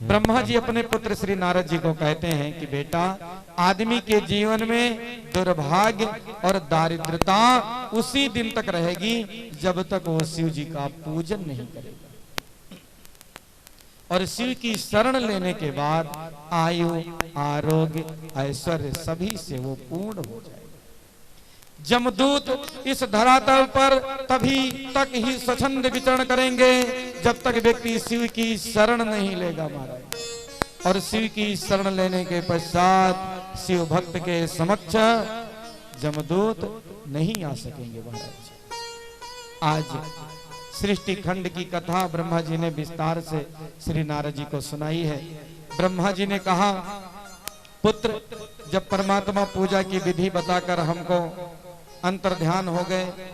ब्रह्मा जी अपने पुत्र श्री नारद जी को कहते हैं कि बेटा, आदमी के जीवन में दुर्भाग्य और दारिद्रता उसी दिन तक रहेगी जब तक वो शिव जी का पूजन नहीं करेगा। और शिव की शरण लेने के बाद आयु, आरोग्य, ऐश्वर्य सभी से वो पूर्ण हो जाएगा। जमदूत इस धरातल पर तभी तक ही स्वच्छंद विचरण करेंगे जब तक व्यक्ति शिव की शरण नहीं लेगा महाराज। और शिव की शरण लेने के पश्चात शिव भक्त के समक्ष जमदूत नहीं आ सकेंगे महाराज। आज सृष्टि खंड की कथा ब्रह्मा जी ने विस्तार से श्री नारद जी को सुनाई है। ब्रह्मा जी ने कहा, पुत्र, जब परमात्मा पूजा की विधि बताकर हमको अंतर्ध्यान हो गए,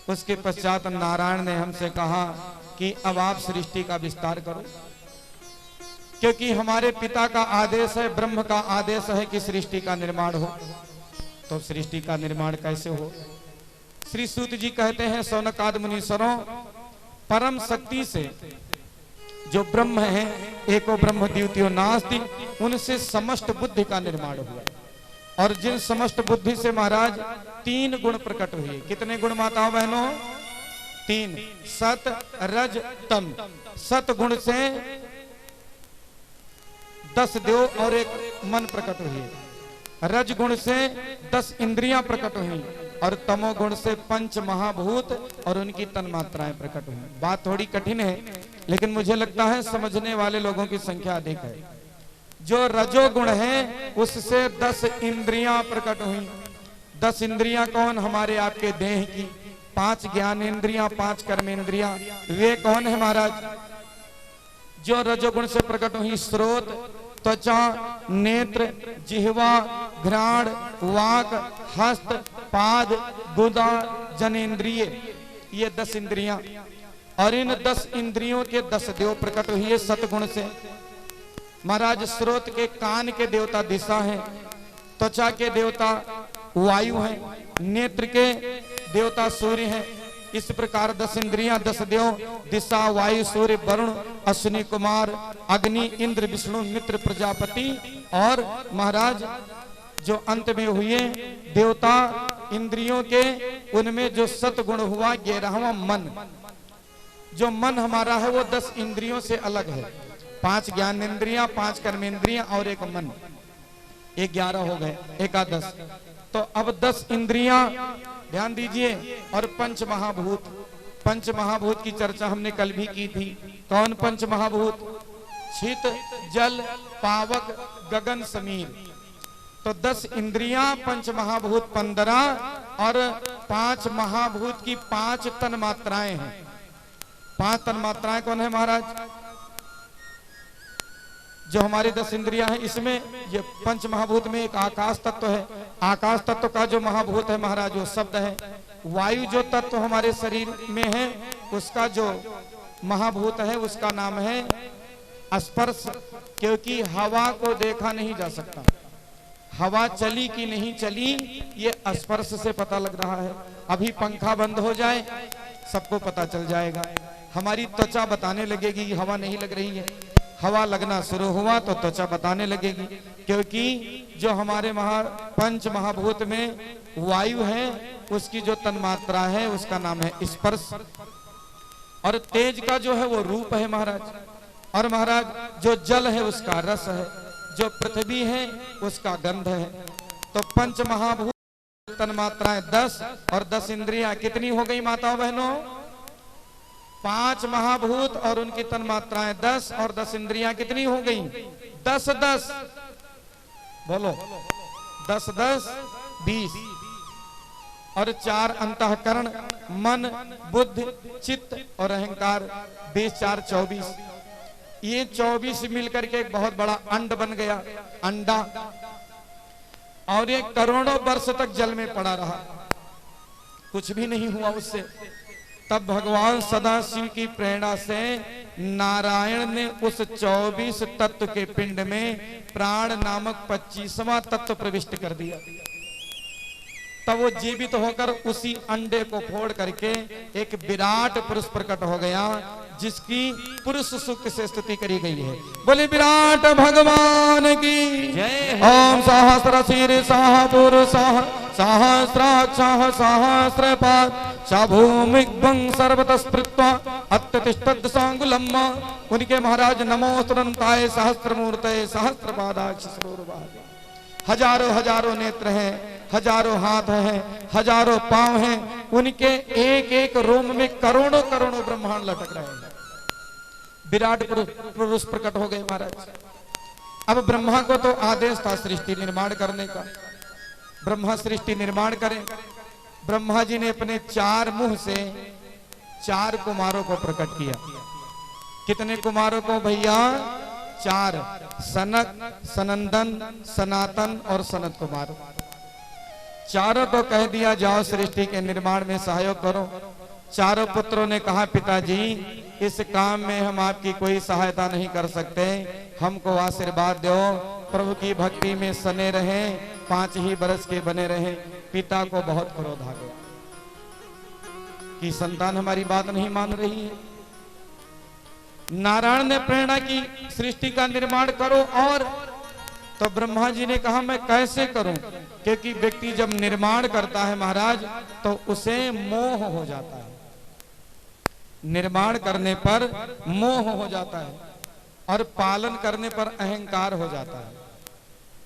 उसके पश्चात नारायण ने हमसे कहा कि अब आप सृष्टि का विस्तार करो, क्योंकि हमारे पिता का आदेश है, ब्रह्म का आदेश है कि सृष्टि का निर्माण हो। तो सृष्टि का निर्माण कैसे हो? श्री सूत जी कहते हैं, सौनकादि मुनीश्वरों, परम शक्ति से जो ब्रह्म है, एको ब्रह्म द्वितीयो नास्ति, उनसे समस्त बुद्धि का निर्माण हुआ। और जिन समस्त बुद्धि से महाराज 3 गुण प्रकट हुए। कितने गुण माताओं बहनों? 3, सत, रज, तम। सत गुण से 10 देव और 1 मन प्रकट हुए। रज गुण से 10 इंद्रियां प्रकट हुई और तमो गुण से 5 महाभूत और उनकी तन्मात्राएं प्रकट हुई। बात थोड़ी कठिन है, लेकिन मुझे लगता है समझने वाले लोगों की संख्या अधिक है। जो रजोगुण है उससे 10 इंद्रियां प्रकट हुई। 10 इंद्रियां कौन? हमारे आपके देह की 5 ज्ञान इंद्रियां, 5 कर्म इंद्रियां। वे कौन है महाराज? जो रजोगुण से प्रकट हुई, स्रोत, त्वचा, नेत्र, जिह्वा, घ्राण, वाक, हस्त, पाद, गुदा, जनेन्द्रिय, ये 10 इंद्रियां। और इन 10 इंद्रियों के 10 देव प्रकट हुए सतगुण से। महाराज, स्रोत के कान के देवता दिशा हैं, त्वचा के देवता वायु हैं, नेत्र के देवता सूर्य हैं। इस प्रकार 10 इंद्रियां, 10 देव, दिशा, वायु, सूर्य, वरुण, अश्विनी कुमार, अग्नि, इंद्र, विष्णु, मित्र, प्रजापति और महाराज जो अंत में हुए देवता इंद्रियों के, उनमें जो सतगुण हुआ 11वां मन। जो मन हमारा है वो 10 इंद्रियों से अलग है। 5 ज्ञान इंद्रियां, 5 कर्म इंद्रियां और 1 मन, 11 हो गए, एकादश। तो अब 10 इंद्रियां, ध्यान दीजिए, और 5 महाभूत। 5 महाभूत की चर्चा हमने कल भी की थी। कौन 5 महाभूत? छित, जल, पावक, गगन, समीर। तो 10 इंद्रियां, 5 महाभूत 15 और 5 महाभूत की 5 तन्मात्राएं हैं। 5 तन्मात्राएं कौन है महाराज? जो हमारी 10 इंद्रियां हैं, इसमें ये 5 महाभूत में एक आकाश तत्व है। आकाश तत्व का जो महाभूत है महाराज, वो शब्द है। वायु जो तत्व हमारे शरीर में है, उसका जो महाभूत है उसका नाम है स्पर्श, क्योंकि हवा को देखा नहीं जा सकता। हवा चली कि नहीं चली ये स्पर्श से पता लग रहा है। अभी पंखा बंद हो जाए सबको पता चल जाएगा। हमारी त्वचा बताने लगेगी कि हवा नहीं लग रही है। हवा लगना शुरू हुआ तो त्वचा बताने लगेगी, क्योंकि जो हमारे 5 महाभूत में वायु है उसकी जो तन्मात्रा है उसका नाम है स्पर्श। और तेज का जो है वो रूप है महाराज। और महाराज जो जल है उसका रस है, जो पृथ्वी है उसका गंध है। तो 5 महाभूत तन्मात्राएं 10 और 10 इंद्रियां कितनी हो गई माताओं बहनों? 5 महाभूत और उनकी तन्मात्राएं 10 और 10 इंद्रियां कितनी हो गई? 10 10 बोलो, 10 10 20 और 4 अंतःकरण, मन, बुद्धि, चित्त और अहंकार, 20 4 24। ये 24 मिलकर के एक बहुत बड़ा अंड बन गया, अंडा। और ये करोड़ों वर्ष तक जल में पड़ा रहा, कुछ भी नहीं हुआ उससे। तब भगवान सदाशिव की प्रेरणा से नारायण ने उस 24 तत्व के पिंड में प्राण नामक 25वां तत्व प्रविष्ट कर दिया। तब वो जीवित होकर उसी अंडे को फोड़ करके एक विराट पुरुष प्रकट हो गया, जिसकी पुरुष सूक्त से स्तुति करी गई है। बोले विराट भगवान की जय। ओम सहस्र शीर्षः पुरुषः सहस्राक्षः सहस्रपाद भूमिग्भं सर्वतः स्मृत्वा अत्यतिष्ठत् सांगुलम्। उनके महाराज नमो तुरंताय सहस्त्रमूर्तये सहस्रपादाक्ष सरोरुबाहुः। हजारों हजारों नेत्र हैं, हजारों हाथ हैं, हजारों पांव हैं, उनके एक एक रोम में करोड़ों करोड़ों ब्रह्मांड लटक रहे हैं। विराट पुरुष प्रकट हो गए महाराज। अब ब्रह्मा को तो आदेश था सृष्टि निर्माण करने का, ब्रह्मा सृष्टि निर्माण करें। ब्रह्मा जी ने अपने चार मुंह से चार कुमारों को प्रकट किया। कितने कुमारों को भैया? चार, सनक, सनंदन, सनातन और सनत कुमार। चारों को कह दिया जाओ सृष्टि के निर्माण में सहयोग करो। चारों पुत्रों ने कहा पिताजी इस काम में हम आपकी कोई सहायता नहीं कर सकते, हमको आशीर्वाद दो, प्रभु की भक्ति में सने रहे, 5 ही बरस के बने रहे। पिता को बहुत क्रोध आ गया कि संतान हमारी बात नहीं मान रही है। नारायण ने प्रेरणा की सृष्टि का निर्माण करो, और तो ब्रह्मा जी ने कहा मैं कैसे करूं, क्योंकि व्यक्ति जब निर्माण करता है महाराज तो उसे मोह हो जाता है। निर्माण करने पर मोह हो जाता है और पालन करने पर अहंकार हो जाता है।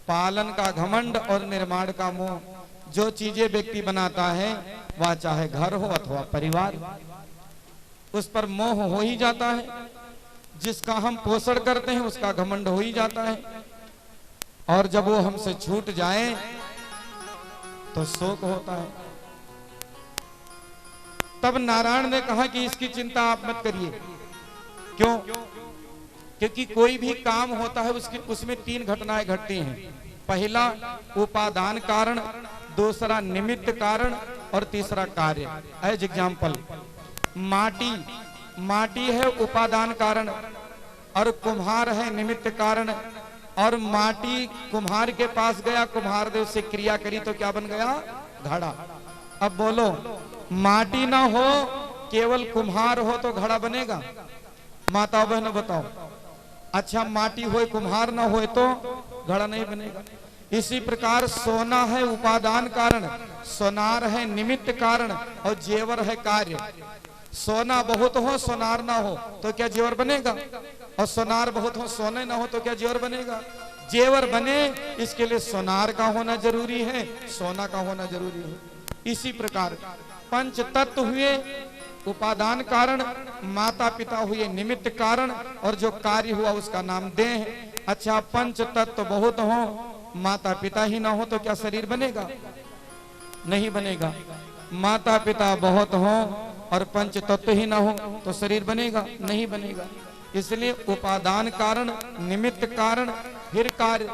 पालन का घमंड और निर्माण का मोह। जो चीजें व्यक्ति बनाता है वह चाहे घर हो अथवा परिवार, उस पर मोह हो ही जाता है। जिसका हम पोषण करते हैं उसका घमंड हो ही जाता है, और जब वो हमसे छूट जाए तो शोक होता है। तब नारायण ने कहा कि इसकी चिंता आप मत करिए। क्यों? क्योंकि कोई भी काम होता है उसमें 3 घटनाएं घटती हैं। पहला उपादान कारण, दूसरा निमित्त कारण और तीसरा कार्य। एज एग्जाम्पल माटी है उपादान कारण और कुम्हार है निमित्त कारण। और माटी कुम्हार के पास गया, कुम्हार ने उससे क्रिया करी तो क्या बन गया? घड़ा। अब बोलो, माटी ना हो केवल कुम्हार हो तो घड़ा बनेगा? माता बहनों बताओ। अच्छा, माटी हो कुम्हार ना हो तो घड़ा नहीं बनेगा। इसी प्रकार सोना है उपादान कारण, सोनार है निमित्त कारण और जेवर है कार्य। सोना बहुत हो सोनार ना हो तो क्या जेवर बनेगा? और सोनार बहुत हो सोने ना हो तो क्या जेवर बनेगा? जेवर बने इसके लिए सोनार का होना जरूरी है, सोना का होना जरूरी है। इसी प्रकार पंच तत्व हुए उपादान कारण, माता पिता हुए निमित्त कारण, और जो कार्य हुआ उसका नाम देह। अच्छा, पंच तत्व बहुत हो, माता पिता ही ना हो तो क्या शरीर बनेगा? नहीं बनेगा। माता पिता बहुत हो और पंच तत्व ही ना हो तो शरीर बनेगा? नहीं बनेगा। इसलिए उपादान कारण, निमित्त कारण, फिर कार्य।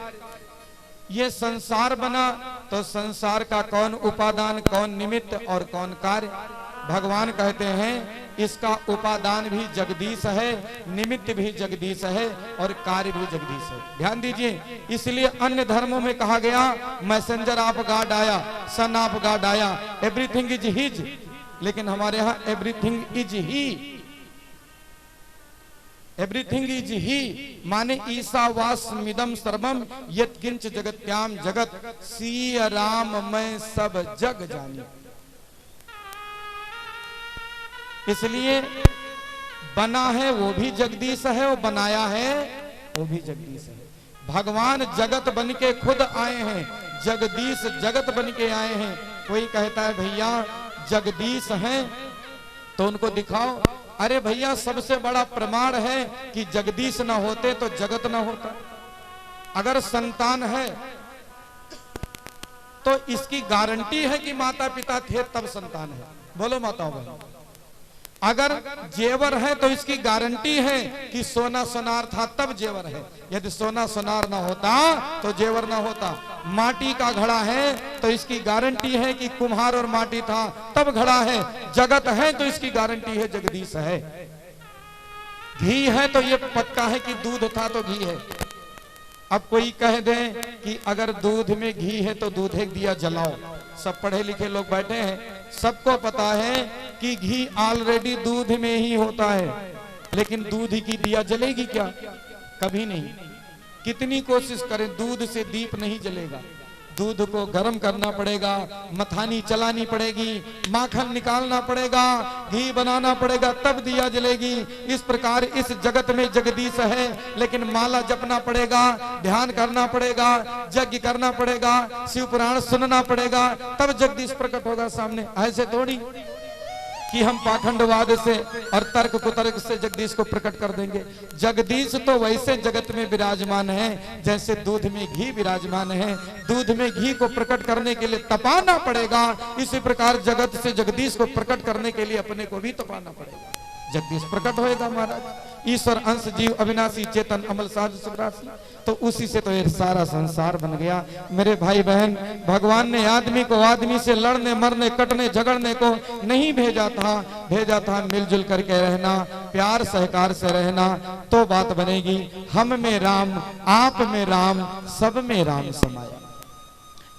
ये संसार बना तो संसार का कौन उपादान, कौन निमित्त और कौन कार्य? भगवान कहते हैं इसका उपादान भी जगदीश है, निमित्त भी जगदीश है और कार्य भी जगदीश है। ध्यान दीजिए, इसलिए अन्य धर्मों में कहा गया मैसेंजर ऑफ गॉड आया, सन ऑफ गॉड आया, एवरीथिंग इज हिज। लेकिन हमारे यहाँ everything is he, everything is he माने ईसावास्मिदम सर्वम यत्किंच जगत्याम जगत, सिय राम मैं सब जग जानी। इसलिए बना है वो भी जगदीश है और बनाया है वो भी जगदीश है। भगवान जगत बन के खुद आए हैं, जगदीश जगत बन के आए हैं। कोई कहता है भैया जगदीश हैं तो उनको दिखाओ। अरे भैया सबसे बड़ा प्रमाण है कि जगदीश ना होते तो जगत ना होता। अगर संतान है तो इसकी गारंटी है कि माता पिता थे तब संतान है। बोलो माताओं बहनों। अगर जेवर है तो इसकी गारंटी है कि सोना सोनार था तब जेवर है। यदि सोना सोनार ना होता तो जेवर ना होता। माटी का घड़ा है तो इसकी गारंटी है कि कुम्हार और माटी था तब घड़ा है। जगत है तो इसकी गारंटी है जगदीश है। घी है तो ये पक्का है कि दूध था तो घी है। अब कोई कह दे कि अगर दूध में घी है तो दूध एक दिया जलाओ, सब पढ़े लिखे लोग बैठे हैं, सबको पता है कि घी ऑलरेडी दूध में ही होता है, लेकिन दूध की दिया जलेगी क्या? कभी नहीं। कितनी कोशिश करें दूध से दीप नहीं जलेगा। दूध को गर्म करना पड़ेगा, मथानी चलानी पड़ेगी, माखन निकालना पड़ेगा, घी बनाना पड़ेगा, तब दिया जलेगी। इस प्रकार इस जगत में जगदीश है, लेकिन माला जपना पड़ेगा, ध्यान करना पड़ेगा, यज्ञ करना पड़ेगा, शिव पुराण सुनना पड़ेगा, तब जगदीश प्रकट होगा सामने। ऐसे थोड़ी कि हम पाखंडवाद से और तर्क कुतर्क से जगदीश को प्रकट कर देंगे। जगदीश तो वैसे जगत में विराजमान है जैसे दूध में घी विराजमान है। दूध में घी को प्रकट करने के लिए तपाना पड़ेगा, इसी प्रकार जगत से जगदीश को प्रकट करने के लिए अपने को भी तपाना पड़ेगा। जगदीश प्रकट होएगा महाराज। ईश्वर अंश जीव अविनाशी चेतन अमल साध सुग्रासी, तो उसी से तो ये सारा संसार बन गया। मेरे भाई बहन, भगवान ने आदमी को आदमी से लड़ने मरने कटने झगड़ने को नहीं भेजा था मिलजुल करके रहना, प्यार सहकार से रहना, तो बात बनेगी। हम में राम, आप में राम, सब में राम समाया।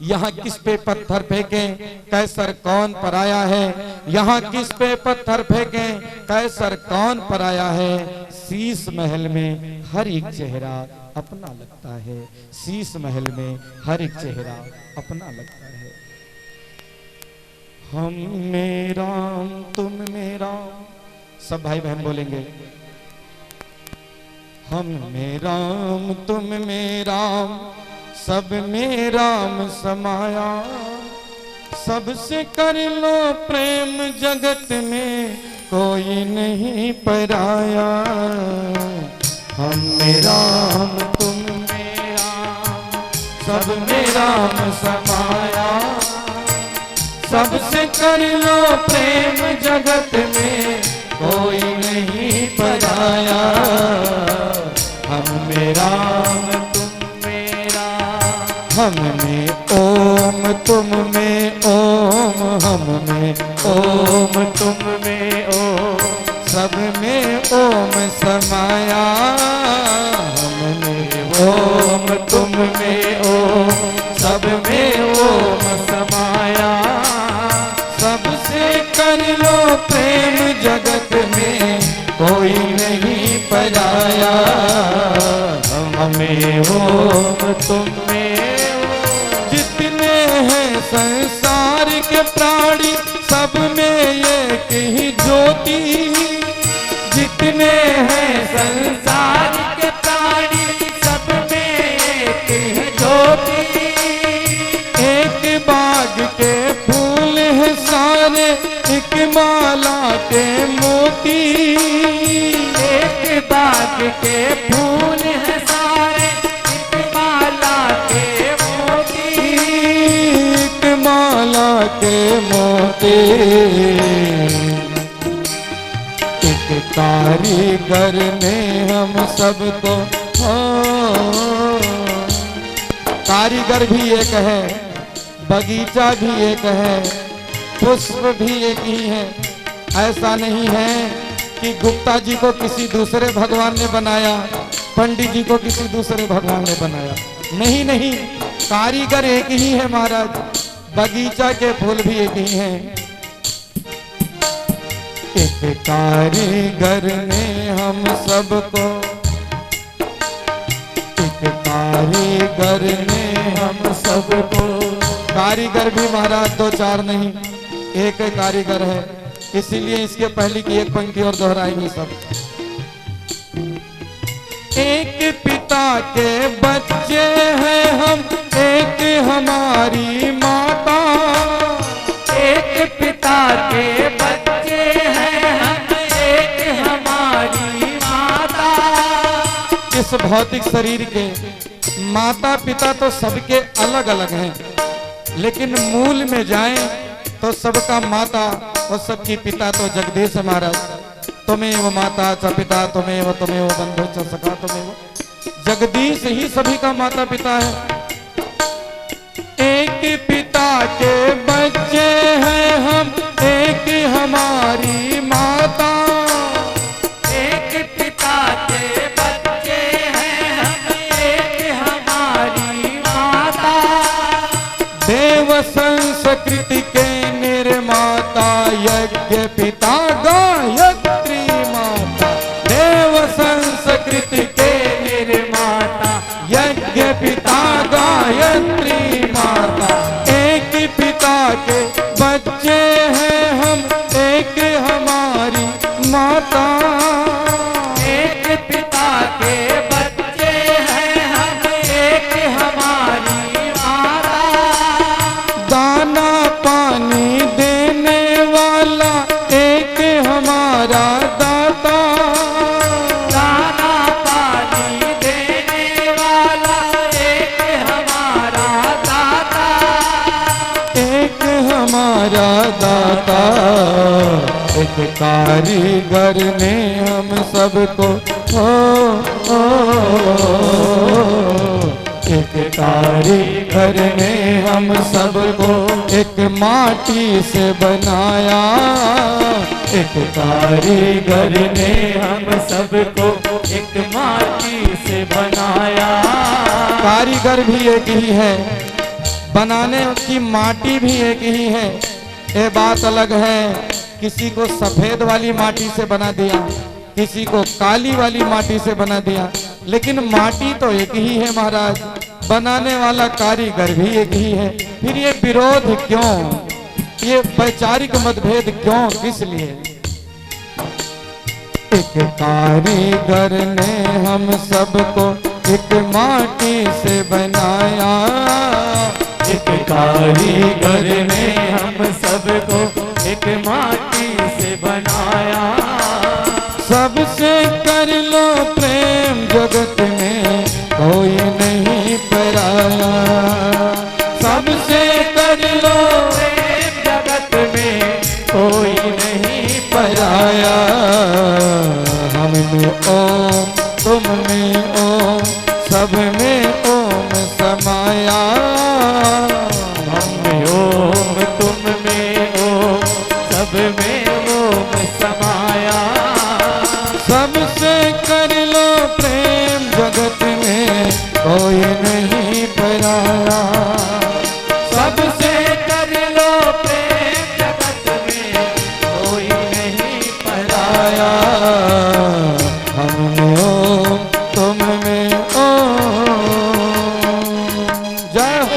यहाँ किस पे पत्थर फेंके कैसर कौन पराया है, यहाँ किस पे पत्थर फेंके कैसर कौन पराया है। शीश महल में हर एक चेहरा अपना लगता है, शीश महल में हर एक चेहरा अपना लगता है। हम में राम तुम में राम, सब भाई बहन बोलेंगे। हम में राम तुम में राम, सब में राम समाया। सबसे कर लो प्रेम जगत में कोई नहीं पराया। हम में राम तुम में राम, सब में राम समाया। सबसे कर लो प्रेम जगत में कोई नहीं पराया। हम में राम हम में ओम तुम में ओम, हम में ओम तुम में ओम, सब में ओम समाया। हम में ओम तुम में ओम, सब में ओम समाया। सबसे कर लो प्रेम जगत में कोई नहीं पराया। हम में ओम तुम में हैं संसार के प्राणी, सब में एक ही ज्योति। जितने हैं संसार के प्राणी, सब में एक ही ज्योति। एक बाग के फूल हैं सारे, एक माला के मोती। एक बाग के फूल हैं सारे, एक माला के माला के मोती। एक कारीगर ने हम सबको, कारीगर भी एक है, बगीचा भी एक है, पुष्प भी एक ही है। ऐसा नहीं है कि गुप्ता जी को किसी दूसरे भगवान ने बनाया, पंडित जी को किसी दूसरे भगवान ने बनाया। नहीं नहीं, कारीगर एक ही है महाराज। बगीचा के फूल भी एक ही हैं। एक कारीगर ने हम सबको, एक कारीगर ने हम सबको। कारीगर भी महाराज दो चार नहीं, एक कारीगर है। इसीलिए इसके पहले की एक पंक्ति और दोहराएंगे सब। एक पिता के बच्चे हैं हम, एक हमारी माता। एक पिता के बच्चे हैं हम, एक हमारी माता। इस भौतिक शरीर के माता पिता तो सबके अलग अलग हैं, लेकिन मूल में जाएं तो सबका माता और सबकी पिता तो जगदीश महाराज। तुम्हें माता च पिता तुम्हें बंधु च सखा तुम्हें। जगदीश ही सभी का माता पिता है। एक पिता के बच्चे हैं हम, एक हमारी माता। एक पिता के बच्चे हैं हम, एक हमारी माता। देव संस संस्कृति के निर्माता यज्ञ पिता गायत्री माता। देव संस्कृति के निर्माता यज्ञ पिता गायत्री माता। एक पिता के बच्चे हैं हम, एक हमारी माता। एक पिता के बच्चे हैं हम, एक हमारी माता। दाना पानी देने वाला एक हमारा दाता। दाना पानी देने वाला एक हमारा दाता। एक हमारा दाता। एक कारीगर ने हम सबको एक कारीगर ने हम सबको एक माटी से बनाया। एक कारीगर ने हम सबको एक माटी से बनाया। कारीगर भी एक ही है, बनाने की माटी भी एक ही है। ये बात अलग है, किसी को सफेद वाली माटी से बना दिया, किसी को काली वाली माटी से बना दिया, लेकिन माटी तो एक ही है महाराज। बनाने वाला कारीगर भी एक ही है। फिर ये विरोध क्यों, ये वैचारिक मतभेद क्यों, किस लिए? एक कारीगर ने हम सबको एक माटी से बनाया। एक कारीगर ने हम सबको एक माटी से बनाया। सबसे कर लो प्रेम जगत में कोई नहीं पराया। सबसे कर लो प्रेम जगत में कोई नहीं पराया। हम में ओम, तुम में ओम, सब में ओम समाया। हम में ओम, तुम में ओम, सब में ओम समाया। सबसे कर लो प्रेम जगत में कोई नहीं पराया। सबसे कर लो प्रेम जगत में कोई नहीं पराया। हम में ओम, तुम में ओम। जय हो।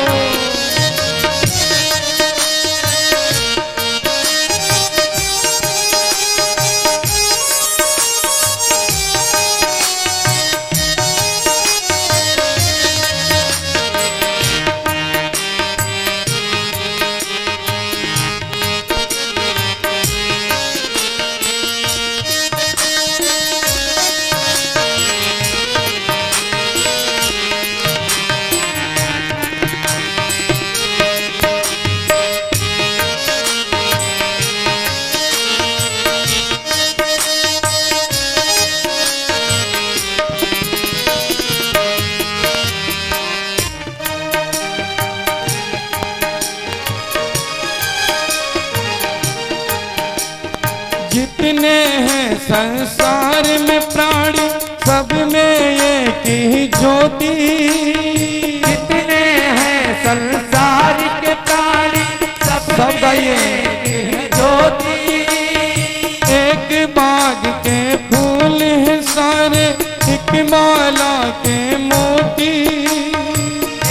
जितने हैं संसार में प्राणी, सब में एक ही ज्योति। जितने हैं संसार के प्राणी, सब गाइए। ज्योति। एक बाग के फूल हैं सारे, एक माला के मोती।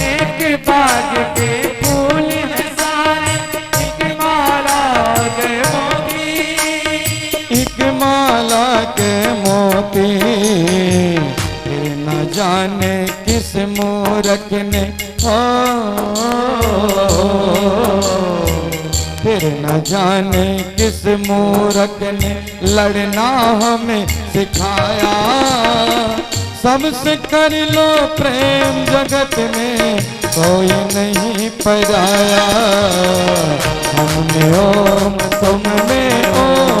एक बाग के फूल हैं सारे, एक माला के मोती। एक माला के मोती। फिर न जाने किस मूरख ने फिर न जाने किस मूरख ने लड़ना हमें सिखाया। सबसे कर लो प्रेम जगत में कोई नहीं पराया। हम में ओम, तुम में ओम।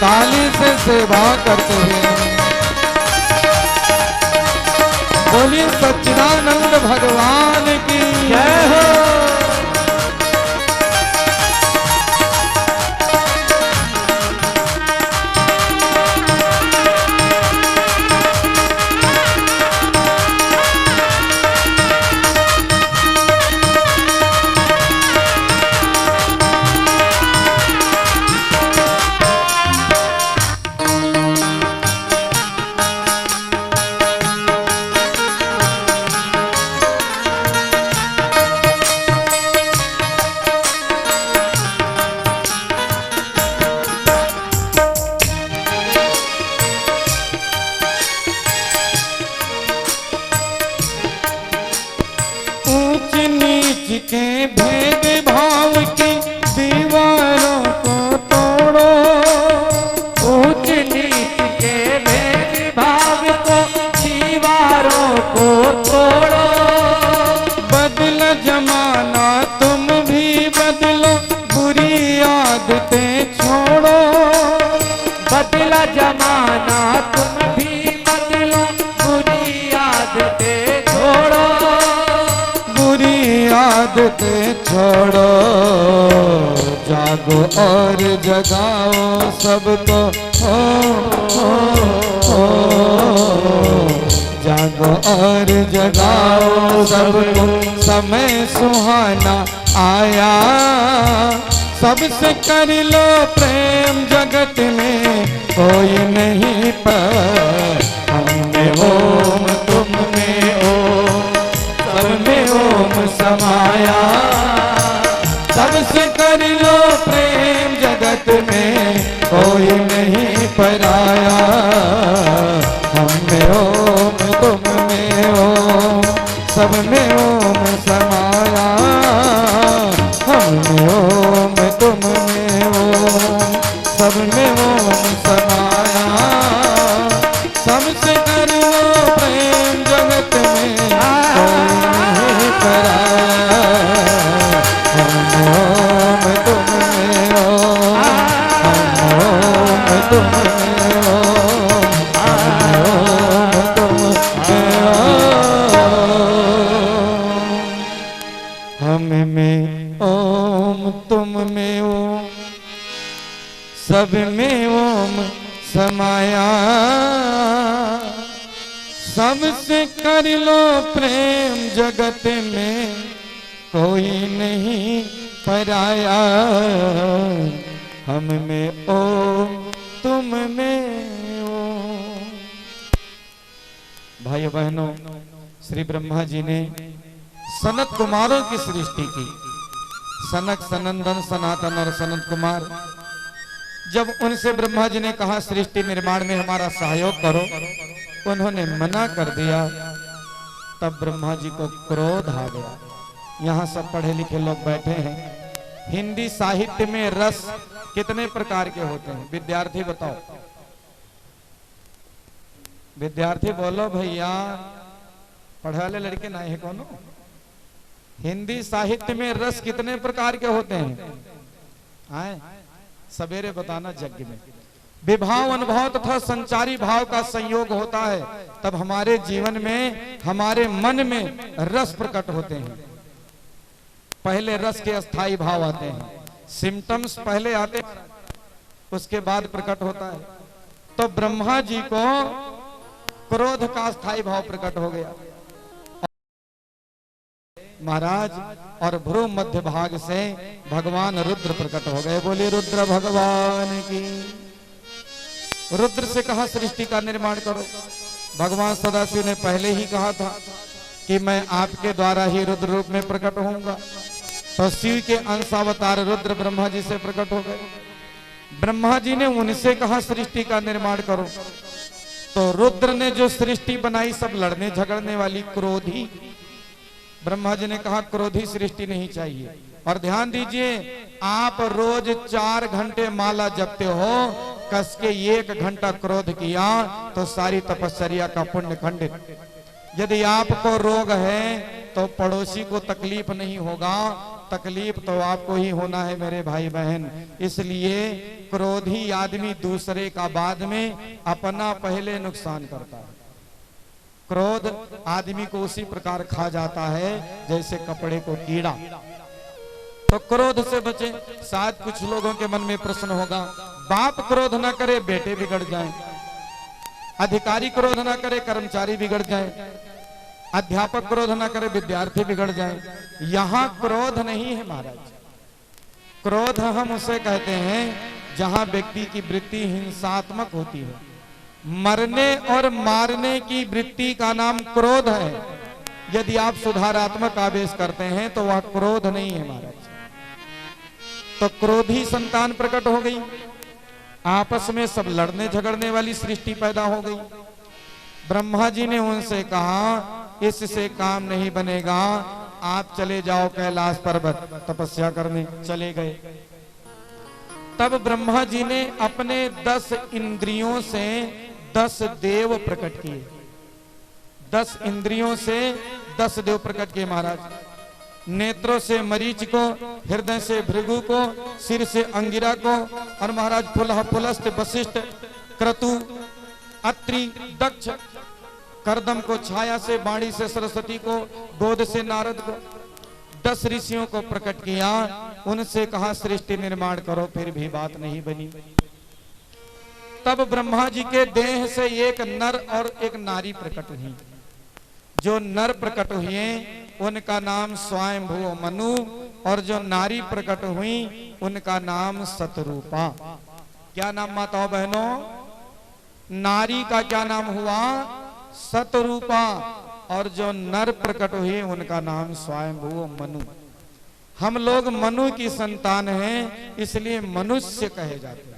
ताली से सेवा करते हैं। बोलिए सच्चिदानंद भगवान की जय हो। बदला जमाना तुम भी बदलो, बुरी आदतें छोड़ो, बुरी आदतें छोड़ो, जागो और जगाओ सबको, हो जागो और जगाओ सबको, समय सुहाना आया, सबसे कर लो प्रेम, जगत में कोई नहीं पर, हम में ओम तुम में ओम, सब में ओम समाया, सबसे कर लो प्रेम, जगत में कोई नहीं पराया, हम में ओम तुम में ओम, सब में ओम समाया, हम में ओम तुम में ओम, सब में ओम समाया, सबसे कर लो प्रेम, जगत में कोई नहीं पराया, हम में ओम तुम में ओम, हम में ओम तुम में ओम, हम में ओम तुम में ओम, सब में ओम समाया, सबसे कर लो प्रेम, जगत में कोई नहीं पराया, हम में ओम तुम में ओम। भाइयों बहनों, श्री ब्रह्मा जी ने सनत कुमारों की सृष्टि की। सनक, सनंदन, सनातन और सनत कुमार, जब उनसे ब्रह्मा जी ने कहा सृष्टि निर्माण में हमारा सहयोग करो, उन्होंने मना कर दिया। तब ब्रह्मा जी को क्रोध आ गया। यहाँ सब पढ़े लिखे लोग बैठे हैं। हिंदी साहित्य में रस कितने प्रकार के होते हैं? विद्यार्थी बताओ, विद्यार्थी बोलो भैया। पढ़े वाले लड़के ना है कौन? हिंदी साहित्य में रस कितने प्रकार के होते हैं? आए सवेरे बताना यज्ञ में। विभाव, अनुभव तथा संचारी भाव का संयोग होता है, तब हमारे जीवन में, हमारे मन में रस प्रकट होते हैं। पहले रस के अस्थाई भाव आते हैं, सिम्टम्स पहले आते हैं, उसके बाद प्रकट होता है। तो ब्रह्मा जी को क्रोध का अस्थाई भाव प्रकट हो गया महाराज, और भ्रू मध्य भाग से भगवान रुद्र प्रकट हो गए। बोले रुद्र भगवान की। रुद्र से कहा सृष्टि का निर्माण करो। भगवान सदाशिव ने पहले ही कहा था कि मैं आपके द्वारा ही रुद्र रूप में प्रकट होऊंगा। तो शिव के अंशावतार रुद्र ब्रह्मा जी से प्रकट हो गए। ब्रह्मा जी ने उनसे कहा सृष्टि का निर्माण करो। तो रुद्र ने जो सृष्टि बनाई सब लड़ने झगड़ने वाली, क्रोधी। ब्रह्मा जी ने कहा क्रोधी सृष्टि नहीं चाहिए। और ध्यान दीजिए, आप रोज 4 घंटे माला जपते हो, कस के 1 घंटा क्रोध किया तो सारी तपस्या का पुण्य खंडित। यदि आपको रोग है तो पड़ोसी को तकलीफ नहीं होगा, तकलीफ तो आपको ही होना है मेरे भाई बहन। इसलिए क्रोधी आदमी दूसरे का बाद में अपना पहले नुकसान करता है। क्रोध आदमी को उसी प्रकार खा जाता है जैसे कपड़े को कीड़ा। तो क्रोध से बचे। शायद कुछ लोगों के मन में प्रश्न होगा, बाप क्रोध ना करे बेटे बिगड़ जाएं, अधिकारी क्रोध ना करे कर्मचारी बिगड़ जाए, अध्यापक क्रोध ना करे विद्यार्थी बिगड़ जाए। यहाँ क्रोध नहीं है महाराज। क्रोध हम उसे कहते हैं जहां व्यक्ति की वृत्ति हिंसात्मक होती है। मरने और मारने की वृत्ति का नाम क्रोध है। यदि आप सुधारात्मक आवेश करते हैं तो वह क्रोध नहीं है महाराज। तो क्रोधी संतान प्रकट हो गई, आपस में सब लड़ने झगड़ने वाली सृष्टि पैदा हो गई। ब्रह्मा जी ने उनसे कहा इससे काम नहीं बनेगा, आप चले जाओ कैलाश पर्वत तपस्या करने। चले गए। तब ब्रह्मा जी ने अपने 10 इंद्रियों से 10 देव प्रकट किए। 10 इंद्रियों से 10 देव प्रकट किए महाराज। नेत्रों से मरीच को, हृदय से भृगु को, सिर से अंगिरा को, और महाराज पुलह पुलस्त वशिष्ठ क्रतु, अत्रि, दक्ष, करदम को छाया से, बाणी से सरस्वती को, गोद से नारद को, 10 ऋषियों को प्रकट किया। उनसे कहा सृष्टि निर्माण करो, फिर भी बात नहीं बनी। तब ब्रह्मा जी के देह से एक नर और एक नारी प्रकट हुई। जो नर प्रकट हुए उनका नाम स्वयंभू मनु, और जो नारी प्रकट हुई उनका नाम सतरूपा। क्या नाम माताओं बहनों? नारी का क्या नाम हुआ? सतरूपा। और जो नर प्रकट हुए उनका नाम स्वयंभू मनु। हम लोग मनु की संतान हैं, इसलिए मनुष्य कहे जाते हैं।